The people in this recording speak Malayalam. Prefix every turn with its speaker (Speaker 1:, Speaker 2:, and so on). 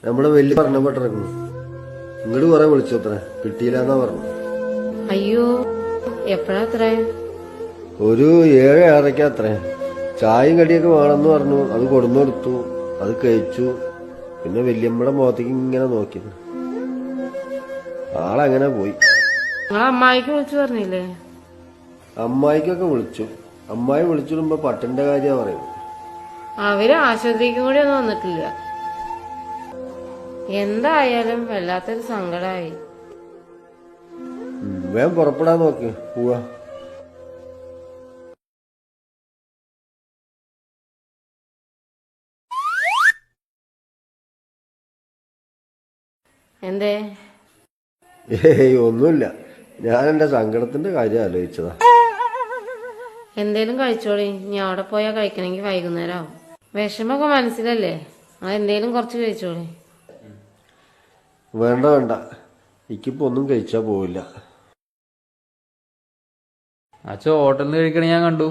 Speaker 1: നമ്മള് വലിയ പറഞ്ഞപ്പെട്ടിറങ്ങുന്നു. ഇങ്ങോട്ട് കുറെ വിളിച്ചു അത്ര കിട്ടിയില്ലെന്നാ പറഞ്ഞു.
Speaker 2: അയ്യോ, എപ്പോഴാത്ര?
Speaker 1: ഒരു 7-7:30 അത്രേ. ചായയും കടിയൊക്കെ വേണമെന്ന് പറഞ്ഞു. അത് കൊടുന്നു കൊടുത്തു. അത് കഴിച്ചു. പിന്നെ വല്യമ്മയുടെ മുഖത്തേക്ക് ഇങ്ങനെ നോക്കി. ആളങ്ങനെ പോയി.
Speaker 2: നിങ്ങളെ അമ്മായിക്ക് വിളിച്ചു പറഞ്ഞില്ലേ?
Speaker 1: അമ്മായിക്കൊക്കെ വിളിച്ചു. അമ്മായി വിളിച്ചിടുമ്പോ പട്ടിന്റെ കാര്യ പറയുന്നത്.
Speaker 2: അവര് ആശുപത്രിക്കും കൂടി ഒന്നും വന്നിട്ടില്ല. എന്തായാലും വല്ലാത്തൊരു സങ്കടമായി.
Speaker 1: വേഗം പുറപ്പെടാൻ നോക്ക്. പോവാ.
Speaker 2: എന്തേ?
Speaker 1: ഏയ് ഒന്നുമില്ല. ഞാൻ എന്റെ സങ്കടത്തിന്റെ കാര്യം ആലോചിച്ചതാ.
Speaker 2: എന്തേലും കഴിച്ചോളി. ഇനി അവിടെ പോയാ കഴിക്കണമെങ്കിൽ വൈകുന്നേരം ആവും. വിഷമൊക്കെ മനസ്സിലല്ലേ, അതെന്തേലും കുറച്ച് കഴിച്ചോളി.
Speaker 1: വേണ്ട വേണ്ട, എനിക്കിപ്പോ ഒന്നും കഴിച്ചാ പോവില്ല.
Speaker 3: അച്ഛൻ ഹോട്ടലിൽ നിന്ന് കഴിക്കണ ഞാൻ കണ്ടു.